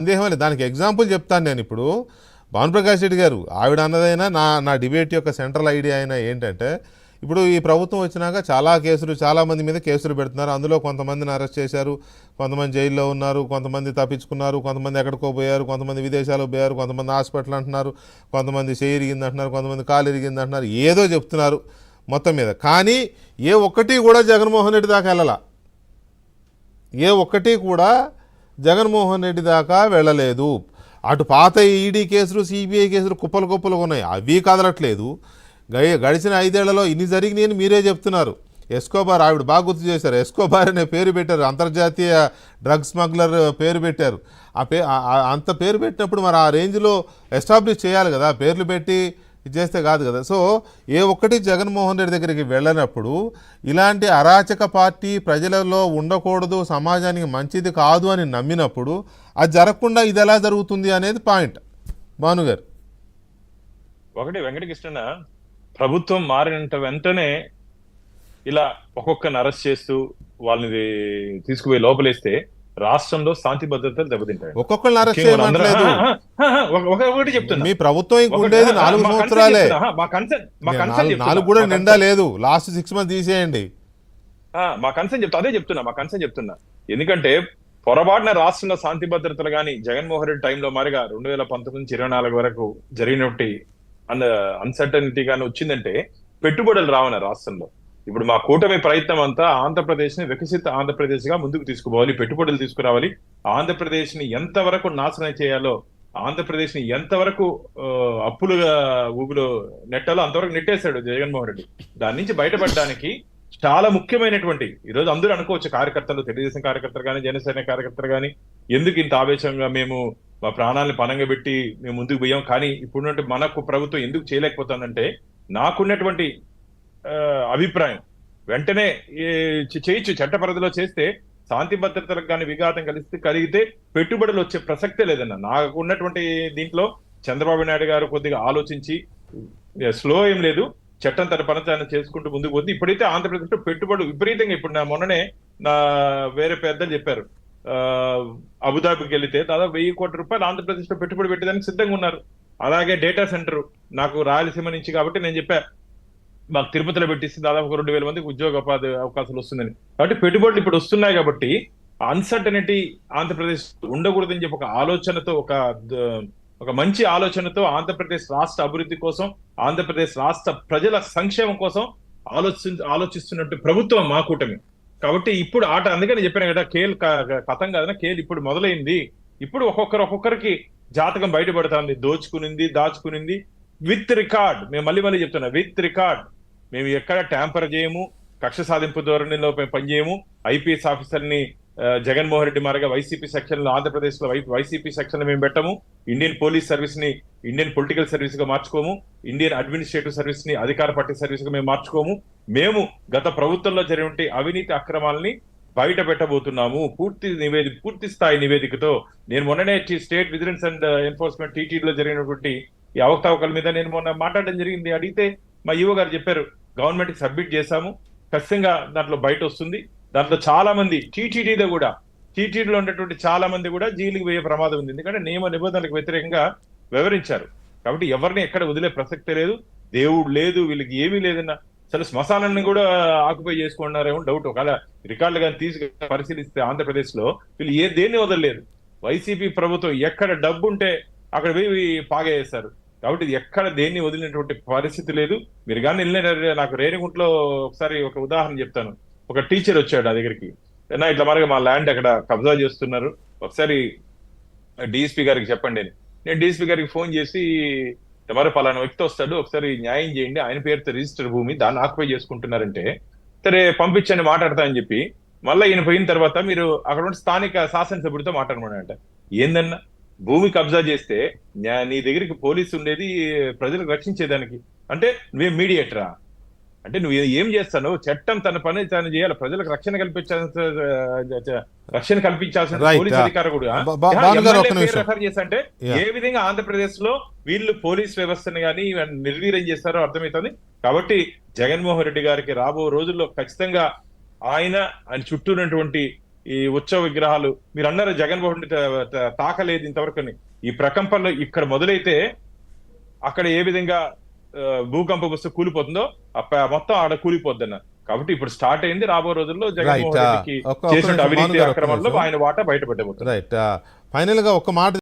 సందేహం లేదు. దానికి ఎగ్జాంపుల్ చెప్తాను నేను ఇప్పుడు. భానుప్రకాష్ రెడ్డి గారు ఆవిడ అన్నదైనా నా డిబేట్ యొక్క సెంట్రల్ ఐడియా అయినా ఏంటంటే, ఇప్పుడు ఈ ప్రభుత్వం వచ్చినాక చాలామంది మీద కేసులు పెడుతున్నారు. అందులో కొంతమందిని అరెస్ట్ చేశారు, కొంతమంది జైల్లో ఉన్నారు, కొంతమంది తప్పించుకున్నారు, కొంతమంది ఎక్కడికో పోయారు, కొంతమంది విదేశాలకు పోయారు, కొంతమంది హాస్పిటల్ అంటున్నారు, కొంతమంది చేయి ఇరిగింది అంటున్నారు, కొంతమంది కాలు ఇరిగింది అంటున్నారు, ఏదో చెప్తున్నారు మొత్తం మీద. కానీ ఏ ఒక్కటి కూడా జగన్మోహన్ రెడ్డి దాకా వెళ్ళాల, ఏ ఒక్కటి కూడా జగన్మోహన్ రెడ్డి దాకా వెళ్ళలేదు. అటు పాత ఈడీ కేసులు, సిబిఐ కేసులు కుప్పలు ఉన్నాయి, అవి కదలట్లేదు. గడిచిన 5 ఏళ్లలో ఇన్ని జరిగినాయని మీరే చెప్తున్నారు. ఎస్కోబార్, ఆవిడ బాగా గుర్తు చేశారు, ఎస్కోబార్ అనే పేరు పెట్టారు, అంతర్జాతీయ డ్రగ్ స్మగ్లర్ పేరు పెట్టారు. అంత పేరు పెట్టినప్పుడు మరి ఆ రేంజ్లో ఎస్టాబ్లిష్ చేయాలి కదా, పేర్లు పెట్టి ఇది చేస్తే కాదు కదా. సో ఏ ఒక్కటి జగన్మోహన్ రెడ్డి దగ్గరికి వెళ్ళినప్పుడు ఇలాంటి అరాచక పార్టీ ప్రజలలో ఉండకూడదు, సమాజానికి మంచిది కాదు అని నమ్మినప్పుడు అది జరగకుండా ఇది ఎలా జరుగుతుంది అనేది పాయింట్. భానుగారు, ఒకటి వెంకటకృష్ణ, ప్రభుత్వం మారినంత వెంటనే ఇలా ఒక్కొక్కరిని అరెస్ట్ చేస్తూ వాళ్ళని తీసుకుపోయి లోపలేస్తే రాష్ట్రంలో శాంతి భద్రతలు దెబ్బతింటాయి. ఒక్కొక్కరిని అరెస్ట్ చేయట్లేదు. ఒకటి చెప్తున్నా, మీ ప్రభుత్వం ఇంక ఉండేది 4 సంవత్సరాలే, 4 కూడా నిండా లేదు. లాస్ట్ 6 months తీసేయండి. మా కన్సర్న్ చెప్తున్నా. ఎందుకంటే పొరపాటున రాష్ట్రంలో శాంతి భద్రతలు కానీ జగన్మోహన్ రెడ్డి టైంలో మారిగా 2019 నుంచి 24 వరకు జరిగినట్టు అన్సర్టనిటీ గానీ వచ్చిందంటే పెట్టుబడులు రావన రాష్ట్రంలో. ఇప్పుడు మా కూటమి ప్రయత్నం అంతా ఆంధ్రప్రదేశ్ ని వికసిత ఆంధ్రప్రదేశ్ గా ముందుకు తీసుకుపోవాలి, పెట్టుబడులు తీసుకురావాలి, ఆంధ్రప్రదేశ్ ని ఎంతవరకు నాశనం చేయాలో, ఆంధ్రప్రదేశ్ ని ఎంతవరకు అప్పులుగా ఊబిలో నెట్టాలో అంతవరకు నెట్టేశాడు జగన్మోహన్ రెడ్డి. దాని నుంచి బయటపడడానికి చాలా ముఖ్యమైనటువంటి, ఈరోజు అందరూ అనుకోవచ్చు కార్యకర్తలు, తెలుగుదేశం కార్యకర్తలు కానీ జనసేన కార్యకర్తలు కానీ ఎందుకు ఇంత ఆవేశంగా మేము మా ప్రాణాలను పనంగా పెట్టి మేము ముందుకు పోయాం, కానీ ఇప్పుడున్నట్టు మనకు ప్రభుత్వం ఎందుకు చేయలేకపోతుందంటే నాకున్నటువంటి అభిప్రాయం వెంటనే చేయొచ్చు, చట్ట పరిధిలో చేస్తే శాంతి భద్రతలకు కానీ విఘాతం కలిగితే పెట్టుబడులు వచ్చే ప్రసక్తే లేదన్న. నాకు ఉన్నటువంటి దీంట్లో చంద్రబాబు నాయుడు గారు కొద్దిగా ఆలోచించి, స్లో ఏం లేదు, చట్టం తన పని తాను చేసుకుంటూ ముందుకు పోతుంది. ఇప్పుడైతే ఆంధ్రప్రదేశ్ లో పెట్టుబడులు విపరీతంగా, ఇప్పుడు మొన్ననే వేరే పెద్దలు చెప్పారు, అబుదాబికి వెళితే దాదాపు 1000 కోట్ల రూపాయలు ఆంధ్రప్రదేశ్ లో పెట్టుబడి పెట్టడానికి సిద్ధంగా ఉన్నారు. అలాగే డేటా సెంటర్ నాకు రాయలసీమ నుంచి కాబట్టి నేను చెప్పా, మాకు తిరుపతిలో పెట్టిస్తే దాదాపు 2000 మందికి ఉద్యోగ ఉపాధి అవకాశాలు వస్తుందని. కాబట్టి పెట్టుబడులు ఇప్పుడు వస్తున్నాయి కాబట్టి అన్సర్టనిటీ ఆంధ్రప్రదేశ్ ఉండకూడదని చెప్పి ఒక ఆలోచనతో, ఒక మంచి ఆలోచనతో ఆంధ్రప్రదేశ్ రాష్ట్ర అభివృద్ధి కోసం, ఆంధ్రప్రదేశ్ రాష్ట్ర ప్రజల సంక్షేమం కోసం ఆలోచిస్తున్నట్టు ప్రభుత్వం మా కూటమి. కాబట్టి ఇప్పుడు ఆట, అందుకని చెప్పాను కదా, కేల్ కథం కాదన్నా, కేల్ ఇప్పుడు మొదలైంది. ఇప్పుడు ఒక్కొక్కరికి జాతకం బయటపడుతుంది, దాచుకునింది విత్ రికార్డ్. మేము మళ్ళీ చెప్తున్నా, విత్ రికార్డ్. మేము ఎక్కడ ట్యాంపర్ చేయము, కక్ష సాధింపు ధోరణిలో మేము పనిచేయము. ఐపీఎస్ ఆఫీసర్ని జగన్మోహన్ రెడ్డి మారిగా వైసీపీ సెక్షన్ లో, ఆంధ్రప్రదేశ్ లో వైసీపీ సెక్షన్ మేము పెట్టము. ఇండియన్ పోలీస్ సర్వీస్ ని ఇండియన్ పొలిటికల్ సర్వీస్ గా మార్చుకోము. ఇండియన్ అడ్మినిస్ట్రేటివ్ సర్వీస్ ని అధికార పార్టీ సర్వీస్ గా మేము మార్చుకోము. మేము గత ప్రభుత్వంలో జరిగిన అవినీతి అక్రమాలని బయట పెట్టబోతున్నాము పూర్తి స్థాయి నివేదికతో. నేను మొన్ననే స్టేట్ విజిలెన్స్ అండ్ ఎన్ఫోర్స్మెంట్ టీటీడీలో జరిగినటువంటి ఈ అవకతవకల మీద నేను మొన్న మాట్లాడడం జరిగింది. అడిగితే మా ఈవో గారు చెప్పారు, గవర్నమెంట్ కి సబ్మిట్ చేశాము, ఖచ్చితంగా దాంట్లో బయట వస్తుంది. దాంట్లో చాలా మంది టీటీడీలో ఉన్నటువంటి చాలా మంది కూడా జైలుకి పోయే ప్రమాదం ఉంది, ఎందుకంటే నియమ నిబంధనలకు వ్యతిరేకంగా వివరించారు. కాబట్టి ఎవరిని ఎక్కడ వదిలే ప్రసక్తే లేదు, దేవుడు లేదు, వీళ్ళకి ఏమీ లేదన్న. అసలు శ్మశానాన్ని కూడా ఆక్యుపై చేసుకున్నారేమో డౌట్. ఒకవేళ రికార్డులు కానీ తీసి పరిశీలిస్తే ఆంధ్రప్రదేశ్ లో వీళ్ళు దేన్ని వదలలేదు. వైసీపీ ప్రభుత్వం ఎక్కడ డబ్బు ఉంటే అక్కడ పోయి పాగేస్తారు. కాబట్టి ఎక్కడ దేన్ని వదిలినటువంటి పరిస్థితి లేదు. మీరు కానీ వెళ్ళిన, నాకు రేణిగుంటలో ఒకసారి ఒక ఉదాహరణ చెప్తాను. ఒక టీచర్ వచ్చాడు నా దగ్గరికి, ఇట్లా మరిగా మా ల్యాండ్ అక్కడ కబ్జా చేస్తున్నారు, ఒకసారి డిఎస్పీ గారికి చెప్పండి అని. నేను డిఎస్పీ గారికి ఫోన్ చేసి, మరి పలానా వ్యక్తి వస్తాడు, ఒకసారి న్యాయం చేయండి, ఆయన పేరుతో రిజిస్టర్ భూమి, దాన్ని ఆక్యుపై చేసుకుంటున్నారంటే సరే పంపించండి మాట్లాడతా అని చెప్పి, మళ్ళీ ఈయన పోయిన తర్వాత మీరు అక్కడ ఉన్న స్థానిక శాసనసభ్యుడితో మాట్లాడమన్నాడంట. ఏందన్నా, భూమి కబ్జా చేస్తే నీ దగ్గరికి పోలీసు ఉండేది ప్రజలకు రక్షించేదానికి, అంటే నువ్వేం మీడియేటరా? అంటే నువ్వు ఏం చేస్తాను? చట్టం తన పని తాను చేయాలి, ప్రజలకు రక్షణ కల్పించాల్సిన పోలీస్ అధికారులు రెఫర్ చేస్తే ఏ విధంగా ఆంధ్రప్రదేశ్ లో వీళ్ళు పోలీస్ వ్యవస్థను కానీ నిర్వీర్యం చేస్తారో అర్థమవుతుంది. కాబట్టి జగన్మోహన్ రెడ్డి గారికి రాబో రోజుల్లో ఖచ్చితంగా ఆయన చుట్టూ ఉన్నటువంటి ఈ ఉత్సవ విగ్రహాలు మీరు అన్నారు జగన్మోహన్ రెడ్డి తాకలేదు ఇంతవరకు. ఈ ప్రకంపనలో ఇక్కడ మొదలైతే అక్కడ ఏ విధంగా భూకంపం వస్తే కూలిపోతుందో మొత్తం ఆడ కూలిపోద్దన్న. కాబట్టి ఇప్పుడు స్టార్ట్ అయింది. రాబో రోజుల్లో జగన్మోహన్ రెడ్డికి చేసిన అవినీతి అక్రమంలో ఆయన వాటా బయటపడబోతుంది. రైట్. ఫైనల్ గా ఒక మాట